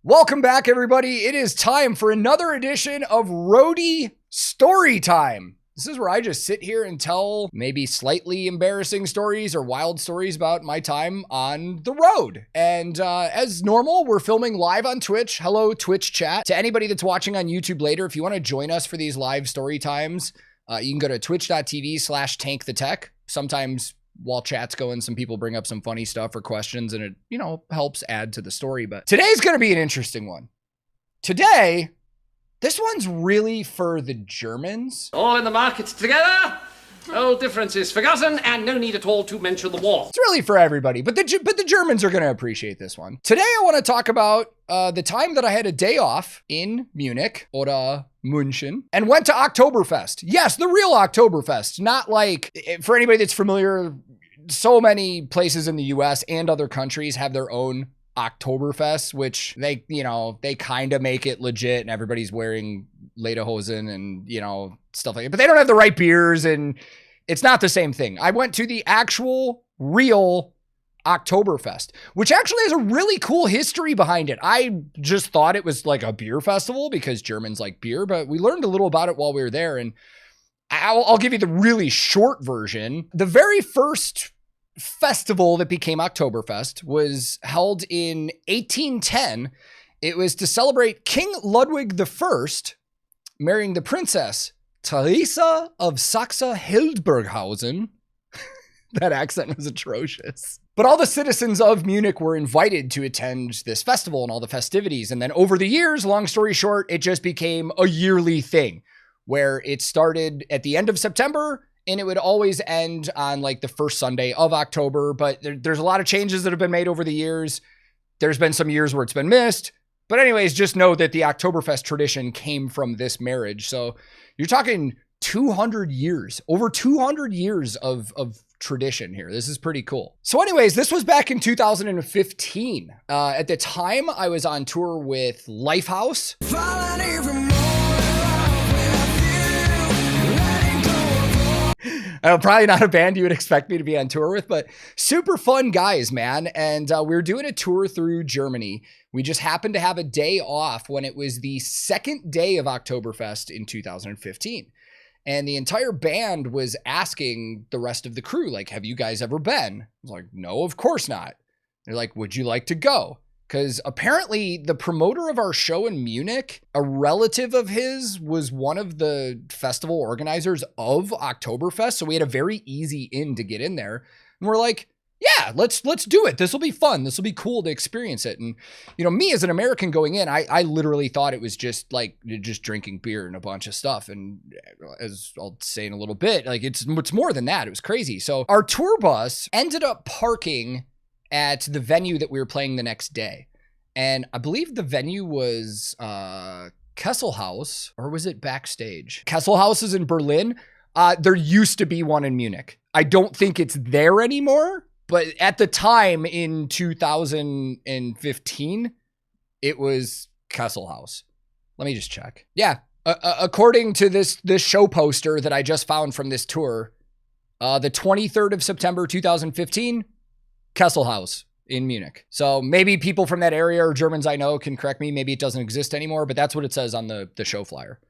Welcome back, everybody. It is time for another edition of Roadie Storytime. This is where I just sit here and tell maybe slightly embarrassing stories or wild stories about my time on the road. And as normal, we're filming live on Twitch. Hello, Twitch chat. To anybody that's watching on YouTube later, if you want to join us for these live story times, you can go to twitch.tv/TankTheTech. Sometimes while chat's going, some people bring up some funny stuff or questions, and it, helps add to the story. But today's going to be an interesting one. Today, this one's really for the Germans. All in the markets together, old differences forgotten, and no need at all to mention the war. It's really for everybody, but the Germans are going to appreciate this one. Today, I want to talk about the time that I had a day off in Munich, oder München, and went to Oktoberfest. Yes, the real Oktoberfest, not like, for anybody that's familiar, so many places in the US and other countries have their own Oktoberfest, which they kind of make it legit and everybody's wearing lederhosen and, stuff like that, but they don't have the right beers and it's not the same thing. I went to the actual real Oktoberfest, which actually has a really cool history behind it. I just thought it was like a beer festival because Germans like beer, but we learned a little about it while we were there, and I'll give you the really short version. The very first festival that became Oktoberfest was held in 1810. It was to celebrate King Ludwig I marrying the Princess Teresa of Saxe-Hildburghausen. That accent was atrocious. But all the citizens of Munich were invited to attend this festival and all the festivities. And then over the years, long story short, it just became a yearly thing where it started at the end of September and it would always end on like the first Sunday of October. But there's a lot of changes that have been made over the years. There's been some years where it's been missed. But anyways, just know that the Oktoberfest tradition came from this marriage. So you're talking 200 years, over 200 years of tradition here. This is pretty cool. So anyways, this was back in 2015. At the time, I was on tour with Lifehouse. Probably not a band you would expect me to be on tour with, but super fun guys, man. And we were doing a tour through Germany. We just happened to have a day off when it was the second day of Oktoberfest in 2015. And the entire band was asking the rest of the crew, like, have you guys ever been? I was like, no, of course not. They're like, would you like to go? Because apparently the promoter of our show in Munich, a relative of his, was one of the festival organizers of Oktoberfest. So we had a very easy in to get in there. And we're like, yeah, let's do it. This will be fun. This will be cool to experience it. And, me as an American going in, I literally thought it was just drinking beer and a bunch of stuff. And as I'll say in a little bit, like it's more than that. It was crazy. So our tour bus ended up parking at the venue that we were playing the next day. And I believe the venue was Kesselhaus, or was it Backstage? Kesselhaus is in Berlin. There used to be one in Munich. I don't think it's there anymore. But at the time in 2015, it was Kesselhaus. Let me just check. Yeah. According to this show poster that I just found from this tour, the 23rd of September, 2015, Kesselhaus in Munich. So maybe people from that area or Germans I know can correct me. Maybe it doesn't exist anymore, but that's what it says on the show flyer.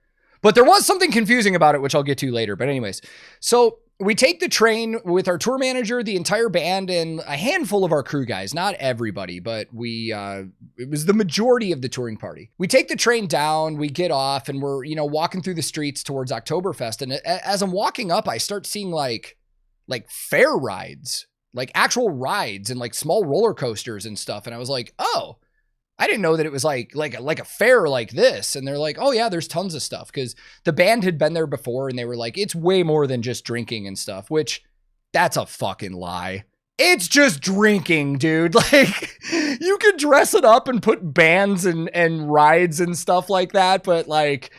But there was something confusing about it, which I'll get to later. But anyways, so we take the train with our tour manager, the entire band, and a handful of our crew guys. Not everybody, but it was the majority of the touring party. We take the train down, we get off, and we're, walking through the streets towards Oktoberfest. And as I'm walking up, I start seeing like fair rides, like actual rides and like small roller coasters and stuff. And I was like, oh, I didn't know that it was like a fair like this. And they're like, oh yeah, there's tons of stuff. Because the band had been there before and they were like, it's way more than just drinking and stuff, which that's a fucking lie. It's just drinking, dude. Like you could dress it up and put bands and rides and stuff like that. But like,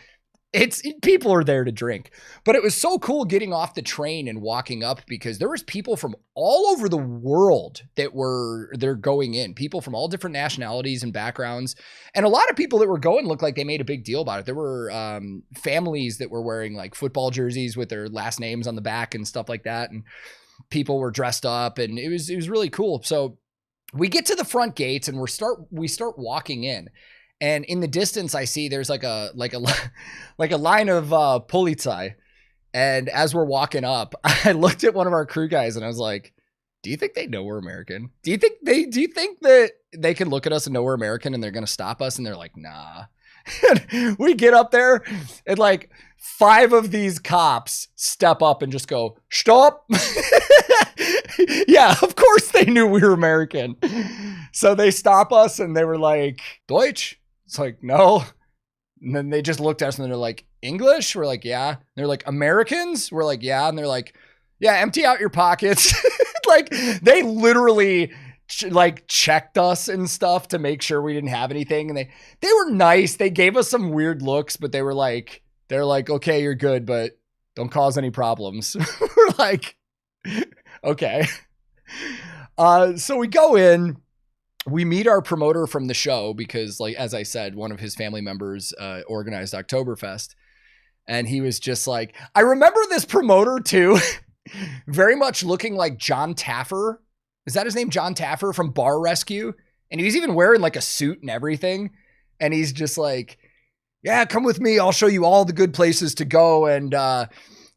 people are there to drink. But it was so cool getting off the train and walking up because there was people from all over the world they're going in, people from all different nationalities and backgrounds. And a lot of people that were going looked like they made a big deal about it. There were families that were wearing like football jerseys with their last names on the back and stuff like that. And people were dressed up and it was really cool. So we get to the front gates and we start walking in. And in the distance, I see there's like a line of Polizei. And as we're walking up, I looked at one of our crew guys and I was like, do you think they know we're American? Do you think that they can look at us and know we're American and they're going to stop us? And they're like, nah. And we get up there and like 5 of these cops step up and just go, stop. Yeah, of course they knew we were American. So they stop us and they were like, Deutsch? It's like, no. And then they just looked at us and they're like, English? We're like, yeah. And they're like, Americans? We're like, yeah. And they're like, yeah, empty out your pockets. Like they literally like checked us and stuff to make sure we didn't have anything. And they were nice. They gave us some weird looks, but they're like, okay, you're good, but don't cause any problems. We're like, okay. So we go in, we meet our promoter from the show because, like, as I said, one of his family members organized Oktoberfest. And he was just like, I remember this promoter too, very much looking like John Taffer. Is that his name? John Taffer from Bar Rescue. And he was even wearing like a suit and everything. And he's just like, yeah, come with me. I'll show you all the good places to go. And,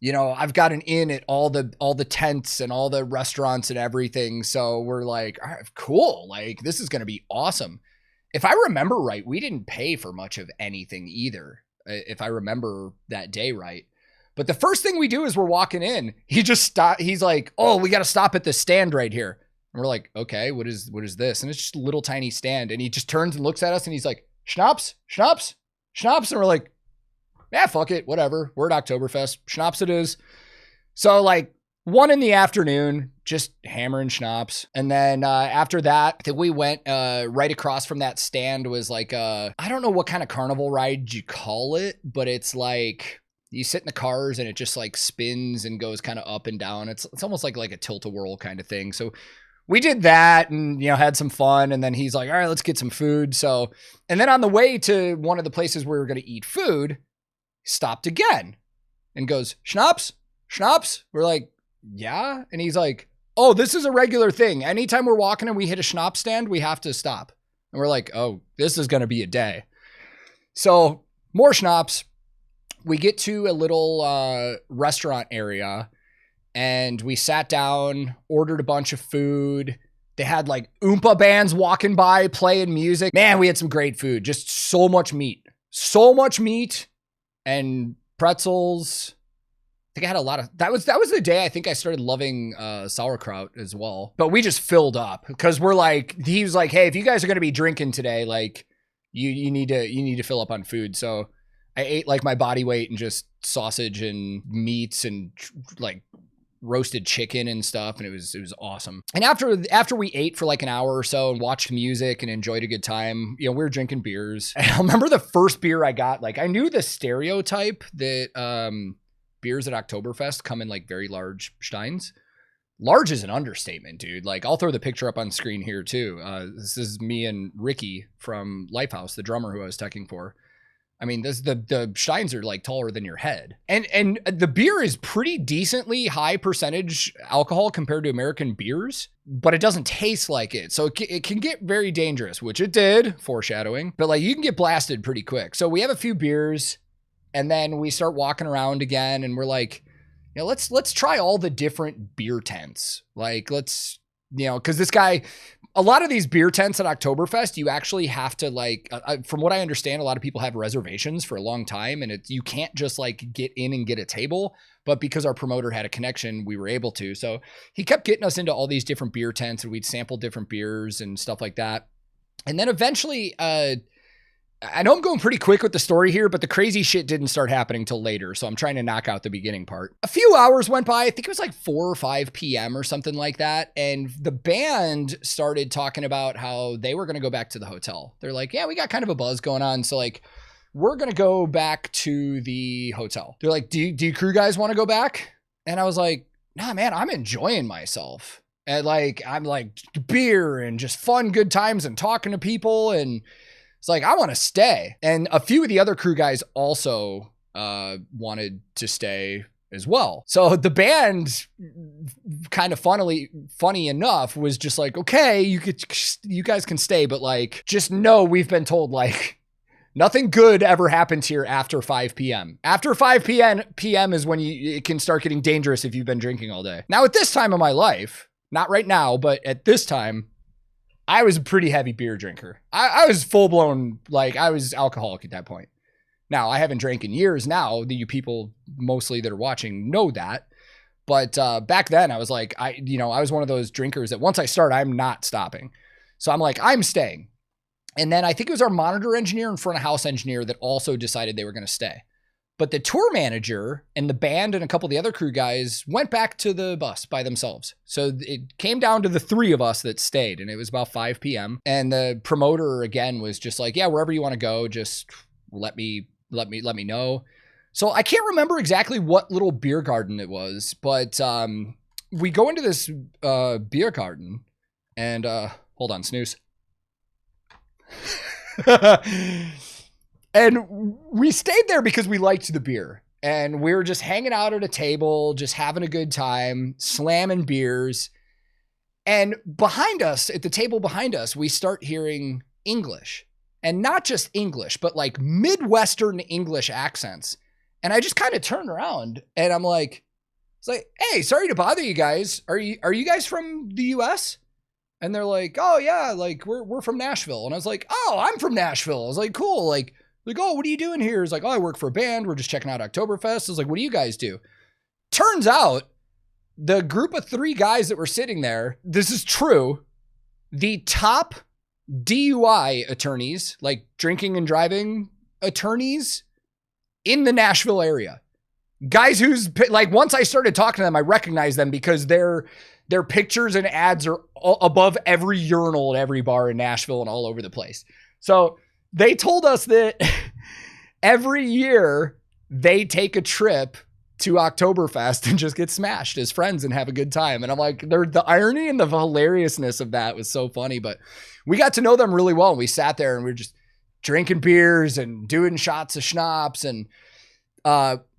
you know, I've got an inn at all the tents and all the restaurants and everything. So we're like, all right, cool. Like, this is going to be awesome. If I remember right, we didn't pay for much of anything either, if I remember that day right. But the first thing we do is we're walking in. He just stopped. He's like, oh, we got to stop at this stand right here. And we're like, okay, what is this? And it's just a little tiny stand. And he just turns and looks at us and he's like, schnapps, schnapps, schnapps. And we're like, yeah, fuck it. Whatever. We're at Oktoberfest. Schnapps it is. So like 1 PM, just hammering schnapps. And then after that, I think we went right across from that stand was like, I don't know what kind of carnival ride you call it, but it's like you sit in the cars and it just like spins and goes kind of up and down. It's almost like a tilt-a-whirl kind of thing. So we did that and, you know, had some fun. And then he's like, all right, let's get some food. So, and then on the way to one of the places where we were going to eat food, stopped again and goes, schnapps, schnapps. We're like, yeah. And he's like, oh, this is a regular thing. Anytime we're walking and we hit a schnapps stand, we have to stop. And we're like, oh, this is going to be a day. So more schnapps. We get to a little restaurant area and we sat down, ordered a bunch of food. They had like Oompa bands walking by, playing music. Man, we had some great food. Just so much meat and pretzels. I think I had a lot of, that was the day I think I started loving sauerkraut as well. But we just filled up because we're like, he was like, hey, if you guys are going to be drinking today, like you need to fill up on food. So I ate like my body weight and just sausage and meats and like roasted chicken and stuff. And it was awesome. And after we ate for like an hour or so and watched music and enjoyed a good time, you know, we were drinking beers. And I remember the first beer I got, like I knew the stereotype that beers at Oktoberfest come in like very large steins. Large is an understatement, dude. Like I'll throw the picture up on screen here too. This is me and Ricky from Lifehouse, the drummer who I was teching for. I mean, the steins are like taller than your head. And the beer is pretty decently high percentage alcohol compared to American beers, but it doesn't taste like it. So it can get very dangerous, which it did, foreshadowing, but like you can get blasted pretty quick. So we have a few beers and then we start walking around again and we're like, you know, let's try all the different beer tents. Like let's, you know, cause this guy, a lot of these beer tents at Oktoberfest, you actually have to like, from what I understand, a lot of people have reservations for a long time and you can't just like get in and get a table, but because our promoter had a connection, we were able to. So he kept getting us into all these different beer tents and we'd sample different beers and stuff like that. And then eventually, I know I'm going pretty quick with the story here, but the crazy shit didn't start happening till later. So I'm trying to knock out the beginning part. A few hours went by. I think it was like 4 or 5 PM or something like that. And the band started talking about how they were going to go back to the hotel. They're like, yeah, we got kind of a buzz going on. So like, we're going to go back to the hotel. They're like, do you crew guys want to go back? And I was like, nah, man, I'm enjoying myself. And like, I'm like beer and just fun, good times and talking to people. And it's like, I want to stay. And a few of the other crew guys also wanted to stay as well. So the band, kind of funny enough, was just like, okay, you guys can stay, but like, just know we've been told like Nothing good ever happens here after 5 p.m. After 5 p.m. is when it can start getting dangerous if you've been drinking all day. Now, at this time of my life, not right now, but at this time, I was a pretty heavy beer drinker. I was full-blown, like, I was alcoholic at that point. Now, I haven't drank in years now. You people mostly that are watching know that. But back then, I was like, I was one of those drinkers that once I start, I'm not stopping. So I'm like, I'm staying. And then I think it was our monitor engineer and front of house engineer that also decided they were going to stay. But the tour manager and the band and a couple of the other crew guys went back to the bus by themselves. So it came down to the three of us that stayed, and it was about 5 p.m. And the promoter again was just like, yeah, wherever you want to go, just let me know. So I can't remember exactly what little beer garden it was, but we go into this beer garden and hold on, snooze. And we stayed there because we liked the beer, and we were just hanging out at a table, just having a good time, slamming beers. And behind us, at the table behind us, we start hearing English, and not just English, but like Midwestern English accents. And I just kind of turned around and I'm like, it's like, hey, sorry to bother you guys. Are you guys from the US? And they're like, oh yeah, like we're from Nashville. And I was like, oh, I'm from Nashville. I was like, cool. Like, oh, what are you doing here? It's like, oh, I work for a band. We're just checking out Oktoberfest. I was like, what do you guys do? Turns out the group of 3 guys that were sitting there, this is true, the top DUI attorneys, like drinking and driving attorneys in the Nashville area. Guys who's like, once I started talking to them, I recognized them because their pictures and ads are above every urinal at every bar in Nashville and all over the place. So they told us that every year they take a trip to Oktoberfest and just get smashed as friends and have a good time. And I'm like, the irony and the hilariousness of that was so funny, but we got to know them really well. And we sat there and we were just drinking beers and doing shots of schnapps. And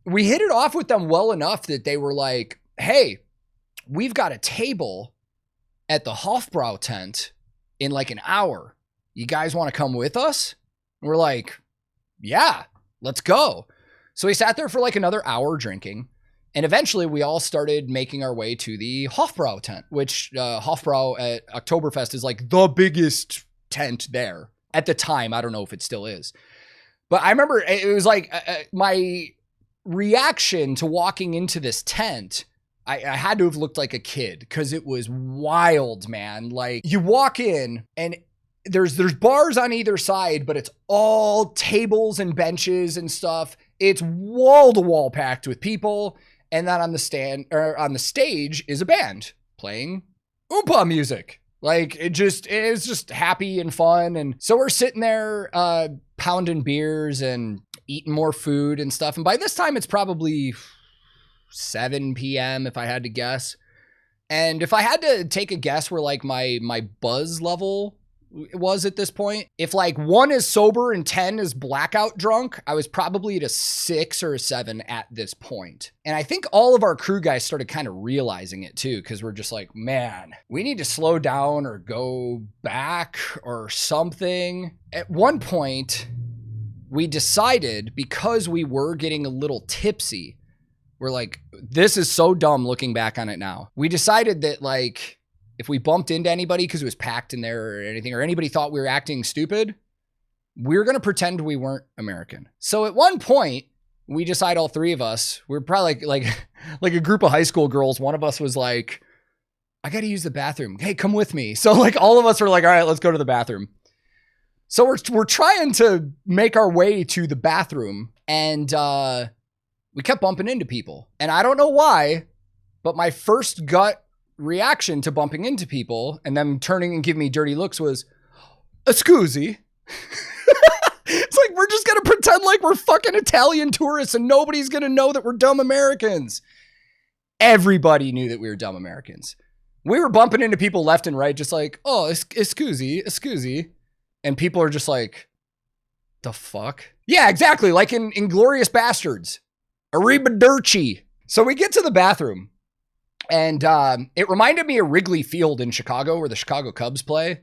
we hit it off with them well enough that they were like, hey, we've got a table at the Hofbrau tent in like an hour. You guys want to come with us? And we're like, yeah, let's go. So we sat there for like another hour drinking. And eventually we all started making our way to the Hofbrau tent, which Hofbrau at Oktoberfest is like the biggest tent there at the time. I don't know if it still is. But I remember it was like my reaction to walking into this tent, I had to have looked like a kid because it was wild, man. Like you walk in and there's bars on either side, but it's all tables and benches and stuff. It's wall to wall packed with people. And then on the stage is a band playing Oompa music. Like it was just happy and fun. And so we're sitting there pounding beers and eating more food and stuff. And by this time it's probably 7 p.m. if I had to guess. And if I had to take a guess where like my buzz level was at this point, if like 1 is sober and 10 is blackout drunk, I was probably at a 6 or a 7 at this point. And I think all of our crew guys started kind of realizing it too, because we're just like, man, we need to slow down or go back or something. At one point, we decided, because we were getting a little tipsy, we're like, this is so dumb looking back on it now. We decided that like, if we bumped into anybody because it was packed in there or anything, or anybody thought we were acting stupid, we were going to pretend we weren't American. So at one point, we decide, all 3 of us, we were probably like a group of high school girls. One of us was like, I got to use the bathroom. Hey, come with me. So like all of us were like, all right, let's go to the bathroom. So we're trying to make our way to the bathroom, and we kept bumping into people. And I don't know why, but my first gut reaction to bumping into people and them turning and giving me dirty looks was, "Scusi." It's like, we're just going to pretend like we're fucking Italian tourists and nobody's going to know that we're dumb Americans. Everybody knew that we were dumb Americans. We were bumping into people left and right, just like, oh, scusi. And people are just like, the fuck? Yeah, exactly. Like in Inglourious Bastards. Arrivederci. So we get to the bathroom. And it reminded me of Wrigley Field in Chicago, where the Chicago Cubs play.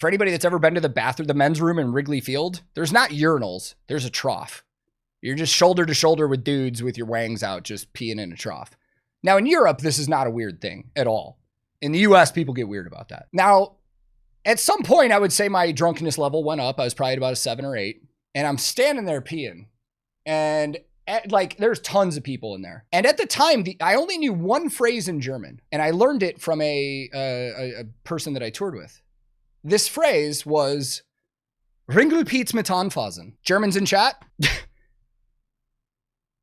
For anybody that's ever been to the bathroom, the men's room in Wrigley Field, there's not urinals. There's a trough. You're just shoulder to shoulder with dudes with your wangs out, just peeing in a trough. Now in Europe, this is not a weird thing at all. In the US, people get weird about that. Now, at some point, I would say my drunkenness level went up. I was probably about a 7 or 8. And I'm standing there peeing. And there's tons of people in there. And at the time, I only knew one phrase in German. And I learned it from a person that I toured with. This phrase was Ringelpiez mit Anfassen. Germans in chat?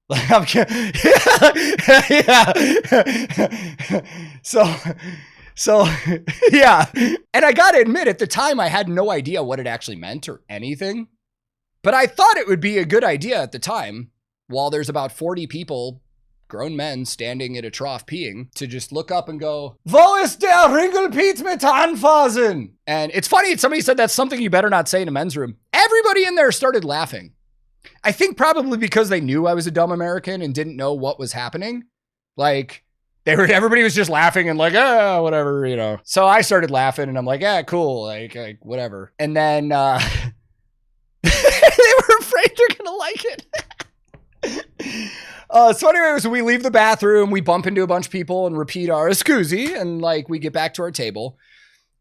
I'm kidding. Yeah. So yeah. And I gotta admit, at the time, I had no idea what it actually meant or anything. But I thought it would be a good idea at the time, while there's about 40 people, grown men, standing at a trough peeing, to just look up and go, Wo ist der Ringelpiez mit Anfassen? And it's funny, somebody said that's something you better not say in a men's room. Everybody in there started laughing. I think probably because they knew I was a dumb American and didn't know what was happening. Like, everybody was just laughing and like, whatever, you know. So I started laughing and I'm like, cool, like whatever. And then they were afraid they're gonna like it. So anyways, we leave the bathroom, we bump into a bunch of people and repeat our scusi, and like we get back to our table.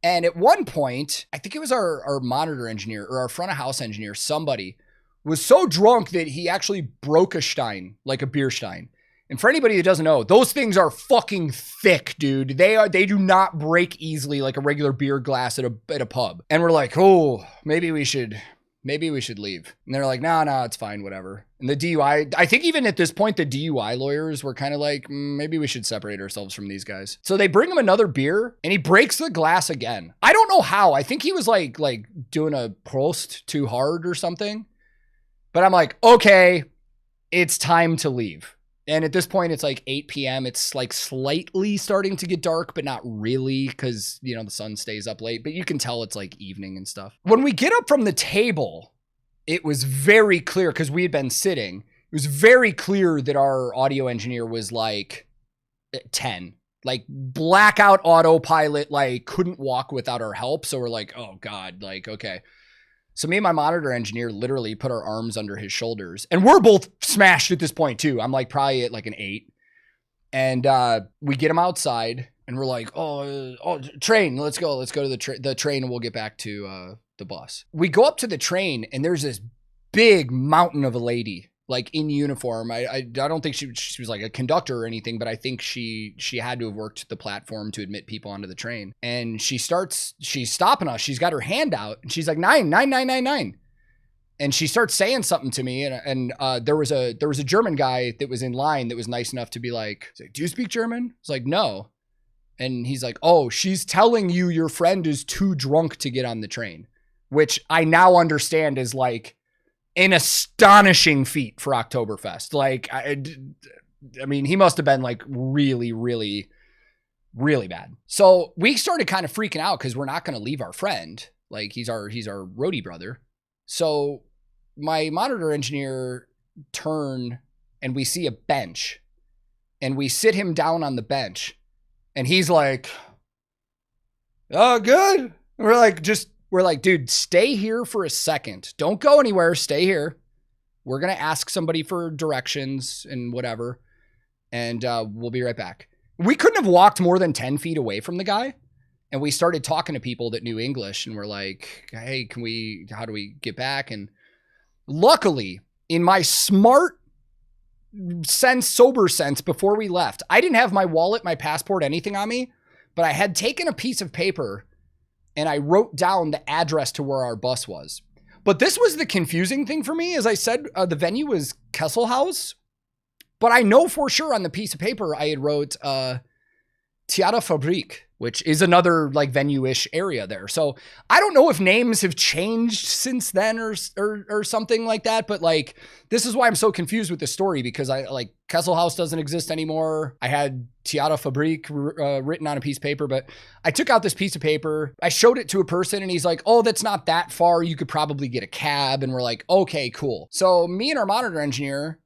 And at one point, I think it was our monitor engineer or our front of house engineer, somebody was so drunk that he actually broke a stein, like a beer stein. And for anybody that doesn't know, those things are fucking thick, dude. They do not break easily like a regular beer glass at a pub. And we're like, oh, maybe we should leave. And they're like, no, it's fine, whatever. And the DUI, I think even at this point, the DUI lawyers were kind of like, maybe we should separate ourselves from these guys. So they bring him another beer and he breaks the glass again. I don't know how. I think he was like doing a Prost too hard or something. But I'm like, okay, it's time to leave. And at this point, it's like 8 p.m. It's like slightly starting to get dark, but not really because, you know, the sun stays up late. But you can tell it's like evening and stuff. When we get up from the table, it was very clear because we had been sitting. It was very clear that our audio engineer was like 10. Like blackout autopilot, like couldn't walk without our help. So we're like, oh God, like, okay. So me and my monitor engineer literally put our arms under his shoulders. And we're both smashed at this point too. I'm like probably at like an 8. And we get him outside and we're like, oh, train, let's go to the train and we'll get back to the bus. We go up to the train and there's this big mountain of a lady, like in uniform. I don't think she was like a conductor or anything, but I think she had to have worked the platform to admit people onto the train. And she's stopping us. She's got her hand out and she's like 99999. And she starts saying something to me. And there was a German guy that was in line that was nice enough to be like, do you speak German? It's like, no. And he's like, oh, she's telling you your friend is too drunk to get on the train, which I now understand is like an astonishing feat for Oktoberfest. Like, I mean, he must have been like really, really, really bad. So we started kind of freaking out because we're not going to leave our friend. Like he's our roadie brother. So my monitor engineer turn and we see a bench and we sit him down on the bench and he's like, oh, good. And we're like, dude, stay here for a second. Don't go anywhere. Stay here. We're going to ask somebody for directions and whatever. And we'll be right back. We couldn't have walked more than 10 feet away from the guy. And we started talking to people that knew English and we're like, hey, how do we get back? And luckily, in my smart sense, sober sense, before we left, I didn't have my wallet, my passport, anything on me, but I had taken a piece of paper and I wrote down the address to where our bus was. But this was the confusing thing for me. As I said, the venue was Kesselhaus, but I know for sure on the piece of paper I had wrote Theaterfabrik, which is another like venue-ish area there. So I don't know if names have changed since then or something like that, but like, this is why I'm so confused with this story because I like Kesselhaus doesn't exist anymore. I had Theaterfabrik written on a piece of paper, but I took out this piece of paper. I showed it to a person and he's like, oh, that's not that far. You could probably get a cab. And we're like, okay, cool. So me and our monitor engineer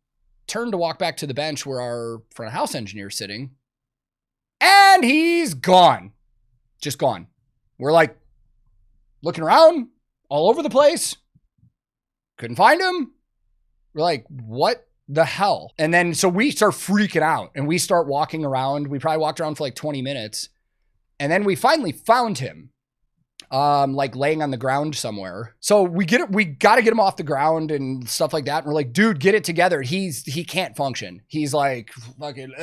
turned to walk back to the bench where our front of house engineer is sitting. And he's gone. Just gone. We're like, looking around all over the place. Couldn't find him. We're like, what the hell? And then so we start freaking out and we start walking around. We probably walked around for like 20 minutes. And then we finally found him, like laying on the ground somewhere. So we got to get him off the ground and stuff like that. And we're like, dude, get it together. He can't function. He's like, fucking,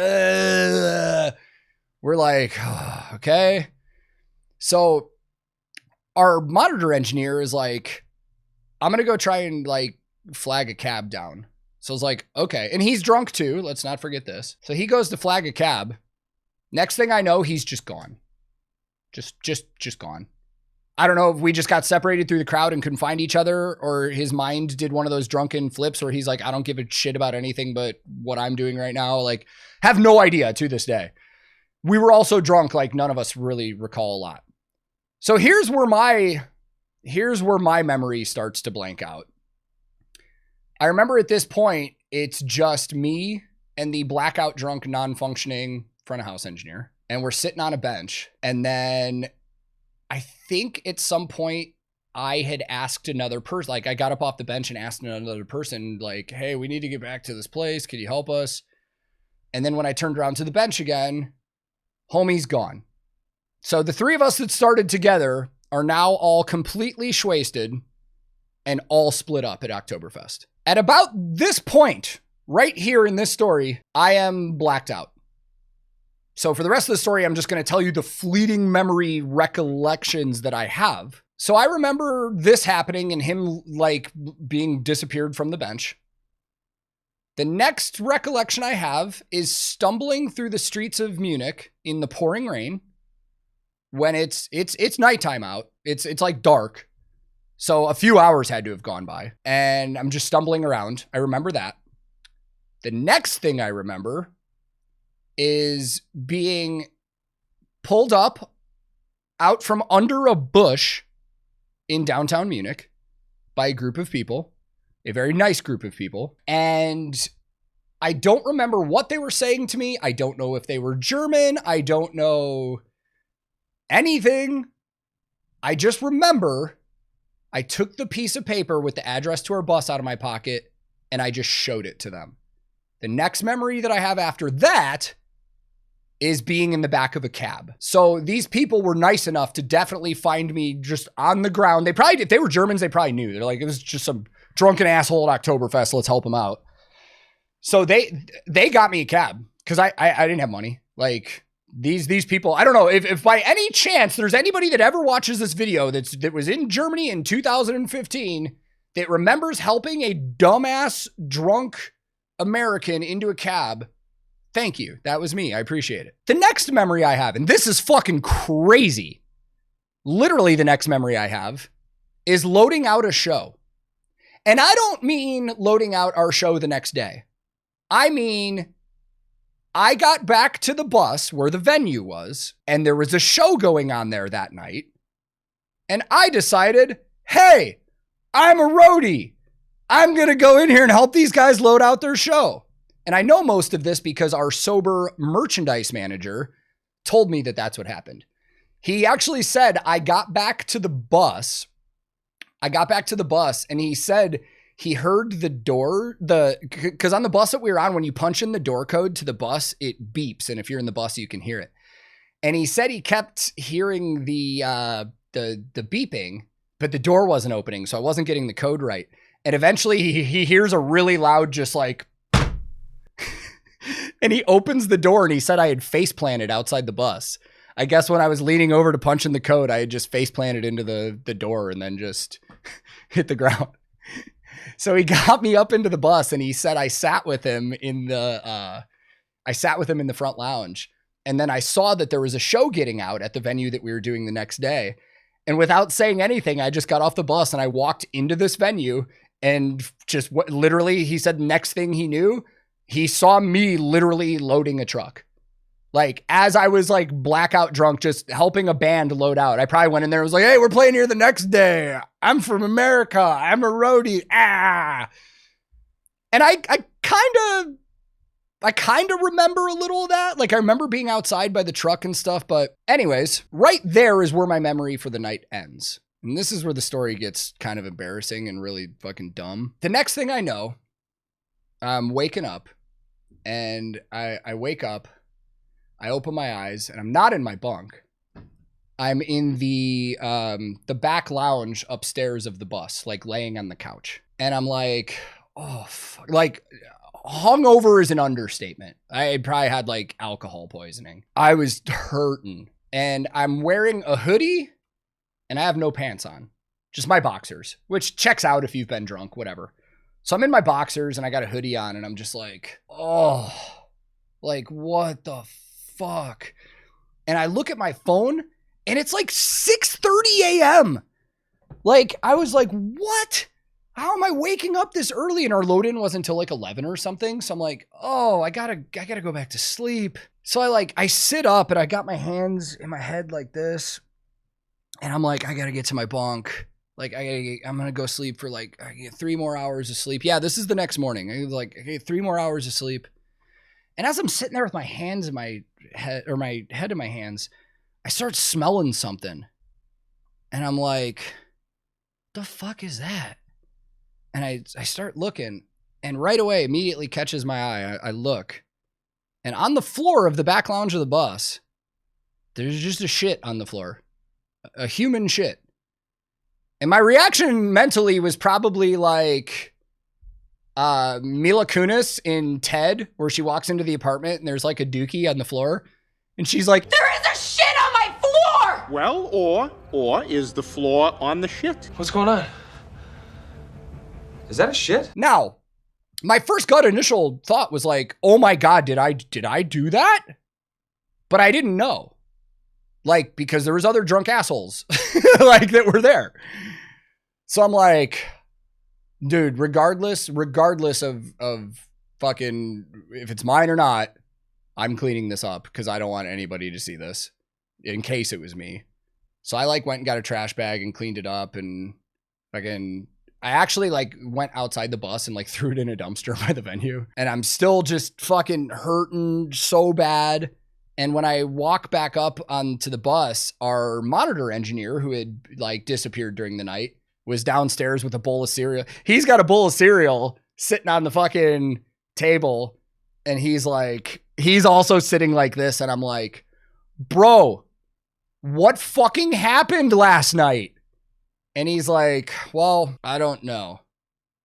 we're like, okay. So our monitor engineer is like, I'm going to go try and like flag a cab down. So I was like, okay. And he's drunk too. Let's not forget this. So he goes to flag a cab. Next thing I know, he's just gone. Just gone. I don't know if we just got separated through the crowd and couldn't find each other, or his mind did one of those drunken flips where he's like, I don't give a shit about anything but what I'm doing right now. Like, have no idea to this day. We were all so drunk, like none of us really recall a lot. So here's where my memory starts to blank out. I remember at this point, it's just me and the blackout drunk, non-functioning front of house engineer. And we're sitting on a bench. And then I think at some point I had asked another person, like I got up off the bench and asked another person, like, hey, we need to get back to this place. Can you help us? And then when I turned around to the bench again, homie's gone. So the three of us that started together are now all completely wasted and all split up at Oktoberfest. At about this point, right here in this story, I am blacked out. So for the rest of the story, I'm just going to tell you the fleeting memory recollections that I have. So I remember this happening and him like being disappeared from the bench. The next recollection I have is stumbling through the streets of Munich in the pouring rain when it's nighttime out. It's like dark. So a few hours had to have gone by and I'm just stumbling around. I remember that. The next thing I remember is being pulled up out from under a bush in downtown Munich by a group of people, a very nice group of people. And I don't remember what they were saying to me. I don't know if they were German. I don't know anything. I just remember I took the piece of paper with the address to our bus out of my pocket and I just showed it to them. The next memory that I have after that is being in the back of a cab. So these people were nice enough to definitely find me just on the ground. They probably, if they were Germans, they probably knew. They're like, it was just some drunken asshole at Oktoberfest. Let's help him out. So they got me a cab because I didn't have money. Like these people, I don't know if by any chance there's anybody that ever watches this video that was in Germany in 2015 that remembers helping a dumbass drunk American into a cab. Thank you. That was me. I appreciate it. The next memory I have, and this is fucking crazy. Literally the next memory I have is loading out a show. And I don't mean loading out our show the next day. I mean, I got back to the bus where the venue was, and there was a show going on there that night. And I decided, hey, I'm a roadie. I'm going to go in here and help these guys load out their show. And I know most of this because our sober merchandise manager told me that that's what happened. He actually said, I got back to the bus and he said he heard the door, because on the bus that we were on, when you punch in the door code to the bus, it beeps. And if you're in the bus, you can hear it. And he said he kept hearing the beeping, but the door wasn't opening. So I wasn't getting the code right. And eventually he hears a really loud, just like, and he opens the door and he said I had face planted outside the bus. I guess when I was leaning over to punch in the code, I had just face planted into the door and then just hit the ground. So he got me up into the bus and he said I sat with him in the front lounge. And then I saw that there was a show getting out at the venue that we were doing the next day. And without saying anything, I just got off the bus and I walked into this venue and just literally, he said next thing he knew, he saw me literally loading a truck. Like as I was like blackout drunk, just helping a band load out. I probably went in there and was like, hey, we're playing here the next day. I'm from America. I'm a roadie. And I kind of remember a little of that. Like I remember being outside by the truck and stuff, but anyways, right there is where my memory for the night ends. And this is where the story gets kind of embarrassing and really fucking dumb. The next thing I know, I'm waking up, and I wake up, I open my eyes, and I'm not in my bunk. I'm in the back lounge upstairs of the bus, like laying on the couch. And I'm like, oh, fuck. Like, hungover is an understatement. I probably had like alcohol poisoning. I was hurting, and I'm wearing a hoodie, and I have no pants on, just my boxers, which checks out if you've been drunk, whatever. So I'm in my boxers, and I got a hoodie on, and I'm just like, oh, like, what the fuck? And I look at my phone, and it's like 6:30 a.m. Like, I was like, what? How am I waking up this early? And our load-in wasn't until like 11 or something. So I'm like, oh, I gotta go back to sleep. So I sit up, and I got my hands in my head like this. And I'm like, I gotta get to my bunk. Like, I'm gonna go sleep for like, I get 3 more hours of sleep. Yeah, this is the next morning. I was like, I get 3 more hours of sleep. And as I'm sitting there with my hands in my head, or my head in my hands, I start smelling something. And I'm like, the fuck is that? And I start looking, and right away, immediately catches my eye. I look, and on the floor of the back lounge of the bus, there's just a shit on the floor. A human shit. And my reaction mentally was probably like Mila Kunis in Ted, where she walks into the apartment and there's like a dookie on the floor. And she's like, there is a shit on my floor! Well, or is the floor on the shit? What's going on? Is that a shit? Now, my first gut initial thought was like, oh my God, did I do that? But I didn't know. Like, because there was other drunk assholes like that were there. So I'm like, dude, regardless of fucking if it's mine or not, I'm cleaning this up because I don't want anybody to see this in case it was me. So I like went and got a trash bag and cleaned it up, and fucking I actually like went outside the bus and like threw it in a dumpster by the venue. And I'm still just fucking hurting so bad. And when I walk back up onto the bus, our monitor engineer, who had like disappeared during the night, was downstairs with a bowl of cereal. He's got a bowl of cereal sitting on the fucking table. And he's like, he's also sitting like this. And I'm like, bro, what fucking happened last night? And he's like, well, I don't know.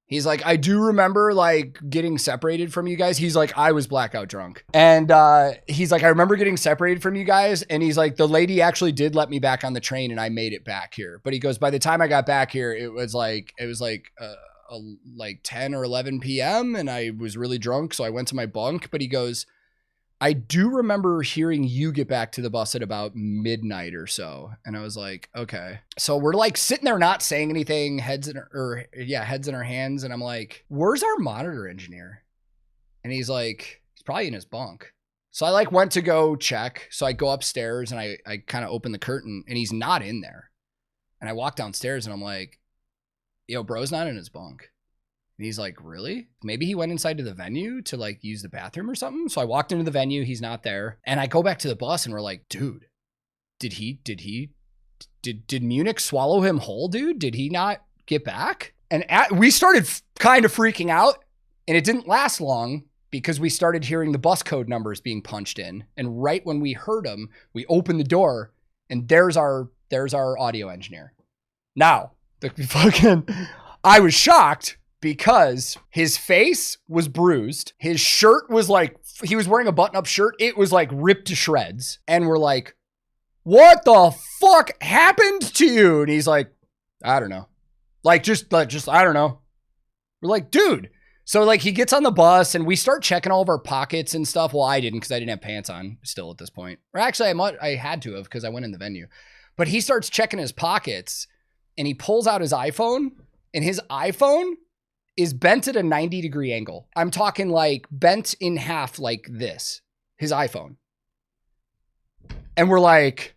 He's like, I do remember like getting separated from you guys. He's like, I was blackout drunk. And he's like, I remember getting separated from you guys. And he's like, the lady actually did let me back on the train and I made it back here. But he goes, by the time I got back here, it was like 10 or 11 p.m. and I was really drunk. So I went to my bunk. But he goes, I do remember hearing you get back to the bus at about midnight or so. And I was like, okay. So we're like sitting there not saying anything, heads in our hands. And I'm like, where's our monitor engineer? And he's like, he's probably in his bunk. So I like went to go check. So I go upstairs and I kind of open the curtain and he's not in there. And I walk downstairs and I'm like, yo, bro's not in his bunk. And he's like, really? Maybe he went inside to the venue to like use the bathroom or something. So I walked into the venue. He's not there. And I go back to the bus and we're like, dude, did Munich swallow him whole, dude? Did he not get back? And we started kind of freaking out, and it didn't last long because we started hearing the bus code numbers being punched in. And right when we heard them, we opened the door and there's our audio engineer. Now, I was shocked because his face was bruised. His shirt was like, he was wearing a button-up shirt. It was like ripped to shreds. And we're like, what the fuck happened to you? And he's like, I don't know. Like, just I don't know. We're like, dude. So like he gets on the bus and we start checking all of our pockets and stuff. Well, I didn't because I didn't have pants on still at this point. Or actually I had to have because I went in the venue. But he starts checking his pockets and he pulls out his iPhone, and his iPhone is bent at a 90-degree angle. I'm talking like bent in half like this, his iPhone. And we're like,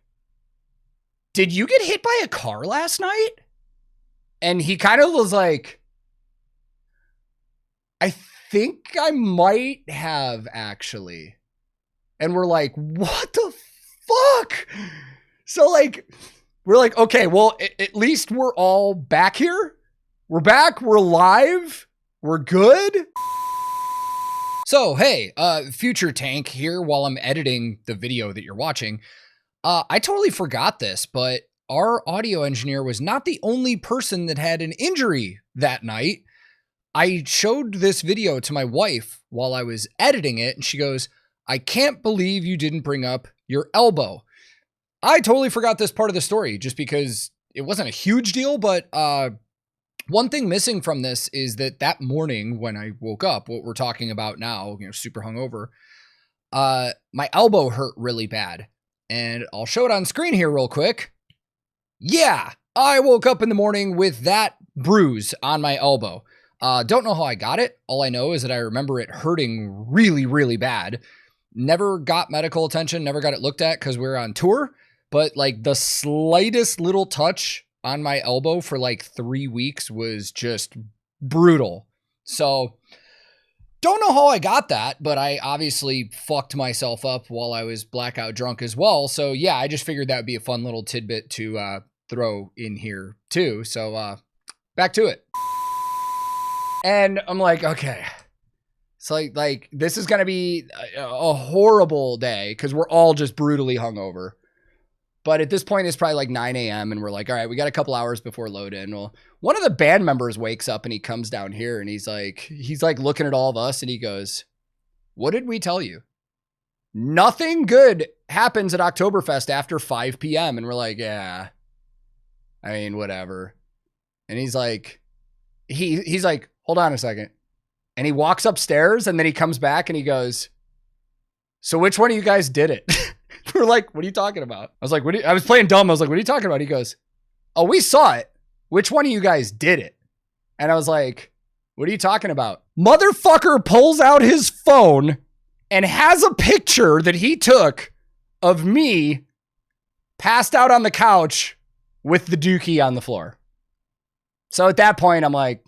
did you get hit by a car last night? And he kind of was like, I think I might have actually. And we're like, what the fuck? So like, We're like, okay, well, at least we're all back here. We're back. We're live. We're good. So, hey, future Tank here while I'm editing the video that you're watching. I totally forgot this, but our audio engineer was not the only person that had an injury that night. I showed this video to my wife while I was editing it, and she goes, I can't believe you didn't bring up your elbow. I totally forgot this part of the story just because it wasn't a huge deal, but one thing missing from this is that morning when I woke up, what we're talking about now, super hungover, my elbow hurt really bad. And I'll show it on screen here real quick. Yeah, I woke up in the morning with that bruise on my elbow. Don't know how I got it. All I know is that I remember it hurting really, really bad. Never got medical attention, never got it looked at because we were on tour. But like the slightest little touch on my elbow for like 3 weeks was just brutal. So don't know how I got that, but I obviously fucked myself up while I was blackout drunk as well. So yeah, I just figured that would be a fun little tidbit to throw in here too. So back to it. And I'm like, okay. So like this is going to be a horrible day because we're all just brutally hungover. But at this point, it's probably like 9 a.m. and we're like, all right, we got a couple hours before load in. Well, one of the band members wakes up and he comes down here and he's like looking at all of us and he goes, what did we tell you? Nothing good happens at Oktoberfest after 5 p.m. And we're like, yeah, I mean, whatever. And he's like, he's like, hold on a second. And he walks upstairs and then he comes back and he goes, so which one of you guys did it? We're like, what are you talking about? I was like, I was playing dumb. I was like, what are you talking about? He goes, oh, we saw it. Which one of you guys did it? And I was like, what are you talking about? Motherfucker pulls out his phone and has a picture that he took of me passed out on the couch with the dookie on the floor. So at that point, I'm like,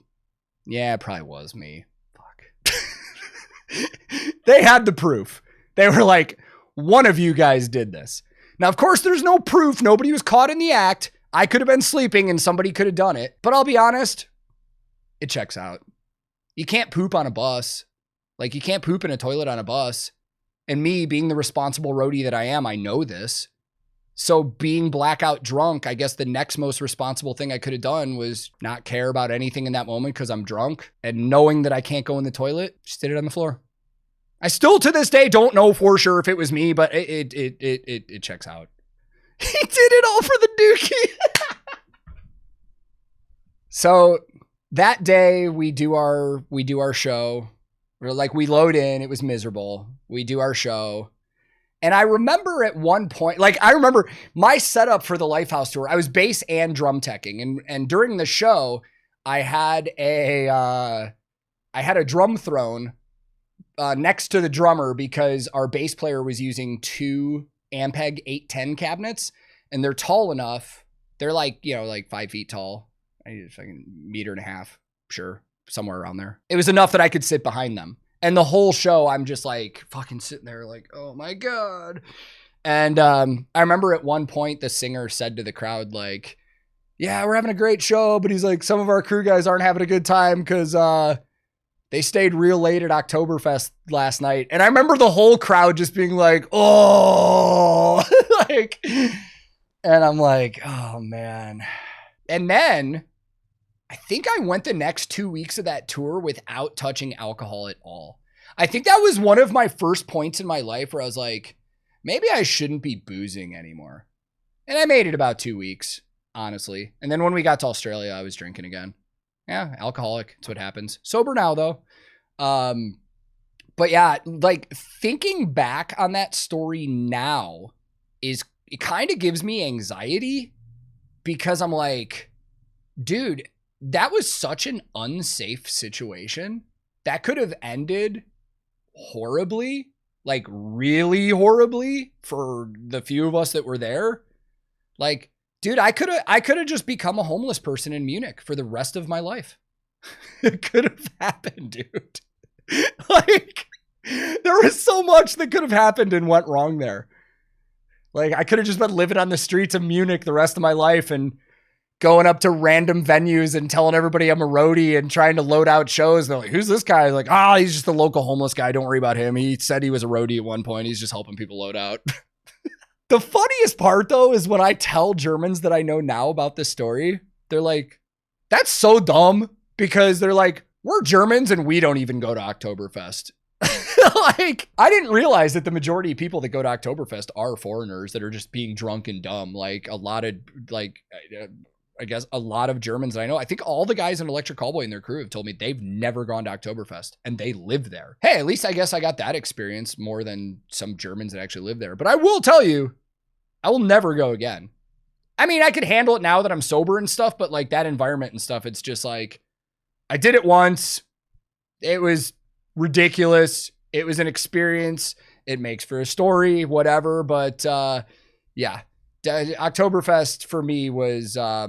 yeah, it probably was me. Fuck. They had the proof. They were like, one of you guys did this. Now, of course, there's no proof. Nobody was caught in the act. I could have been sleeping and somebody could have done it. But I'll be honest, it checks out. You can't poop on a bus. Like, you can't poop in a toilet on a bus. And me being the responsible roadie that I am, I know this. So being blackout drunk, I guess the next most responsible thing I could have done was not care about anything in that moment because I'm drunk. And knowing that I can't go in the toilet, just did it on the floor. I still to this day don't know for sure if it was me, but it checks out. He did it all for the dookie. So that day we do our show. We're like, we load in, it was miserable. We do our show. And I remember at one point, like I remember my setup for the Lifehouse tour, I was bass and drum teching. And during the show, I had a drum throne next to the drummer because our bass player was using 2 Ampeg 810 cabinets and they're tall enough. They're like, like 5 feet tall. I need a fucking meter and a half. Sure. Somewhere around there. It was enough that I could sit behind them. And the whole show, I'm just like fucking sitting there like, oh my God. And I remember at one point the singer said to the crowd, like, yeah, we're having a great show. But he's like, some of our crew guys aren't having a good time because they stayed real late at Oktoberfest last night. And I remember the whole crowd just being like, oh, like, and I'm like, oh man. And then I think I went the next 2 weeks of that tour without touching alcohol at all. I think that was one of my first points in my life where I was like, maybe I shouldn't be boozing anymore. And I made it about 2 weeks, honestly. And then when we got to Australia, I was drinking again. Yeah, alcoholic. That's what happens. Sober now, though. But yeah, like thinking back on that story now it kind of gives me anxiety because I'm like, dude, that was such an unsafe situation. That could have ended horribly, like really horribly for the few of us that were there. Like, dude, I could have just become a homeless person in Munich for the rest of my life. It could have happened, dude. Like, there was so much that could have happened and went wrong there. Like, I could have just been living on the streets of Munich the rest of my life and going up to random venues and telling everybody I'm a roadie and trying to load out shows. They're like, who's this guy? Like, he's just a local homeless guy. Don't worry about him. He said he was a roadie at one point. He's just helping people load out. The funniest part, though, is when I tell Germans that I know now about this story, they're like, that's so dumb, because they're like, we're Germans and we don't even go to Oktoberfest. Like, I didn't realize that the majority of people that go to Oktoberfest are foreigners that are just being drunk and dumb. Like, a lot of, like, I guess a lot of Germans I know, I think all the guys in Electric Callboy and their crew have told me they've never gone to Oktoberfest and they live there. Hey, at least I guess I got that experience more than some Germans that actually live there. But I will tell you, I will never go again. I mean, I could handle it now that I'm sober and stuff, but like that environment and stuff, it's just like, I did it once. It was ridiculous. It was an experience. It makes for a story, whatever. But yeah, Oktoberfest for me was a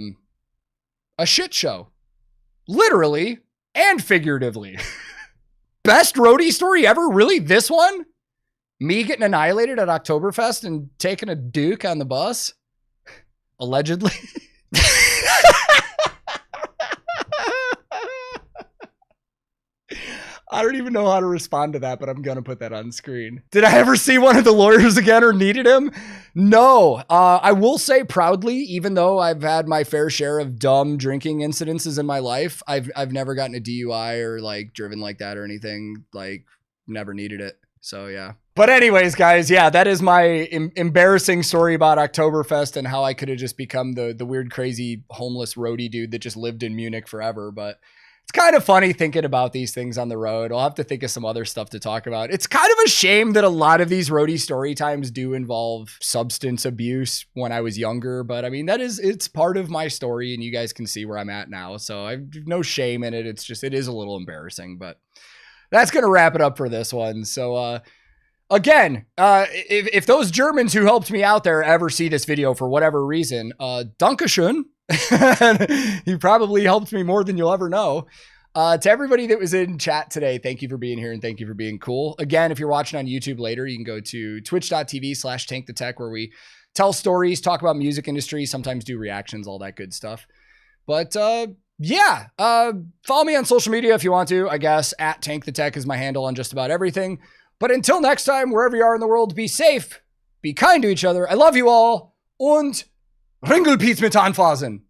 shit show, literally and figuratively. Best roadie story ever? Really? This one? Me getting annihilated at Oktoberfest and taking a Duke on the bus? Allegedly. I don't even know how to respond to that, but I'm going to put that on screen. Did I ever see one of the lawyers again or needed him? No. I will say proudly, even though I've had my fair share of dumb drinking incidences in my life, I've never gotten a DUI or like driven like that or anything. Like, never needed it. So yeah. But anyways, guys, yeah, that is my embarrassing story about Oktoberfest and how I could have just become the weird, crazy, homeless roadie dude that just lived in Munich forever. But it's kind of funny thinking about these things on the road. I'll have to think of some other stuff to talk about. It's kind of a shame that a lot of these roadie story times do involve substance abuse when I was younger. But I mean, it's part of my story and you guys can see where I'm at now. So I've no shame in it. It's just, it is a little embarrassing, but that's going to wrap it up for this one. So, again, if those Germans who helped me out there ever see this video for whatever reason, Dankeschön. You probably helped me more than you'll ever know. To everybody that was in chat today, thank you for being here and thank you for being cool. Again, if you're watching on YouTube later, you can go to twitch.tv/TankTheTech, where we tell stories, talk about music industry, sometimes do reactions, all that good stuff. But yeah, follow me on social media if you want to, I guess. @TankTheTech is my handle on just about everything. But until next time, wherever you are in the world, be safe, be kind to each other. I love you all. Und Ringelpiez mit Anfasen.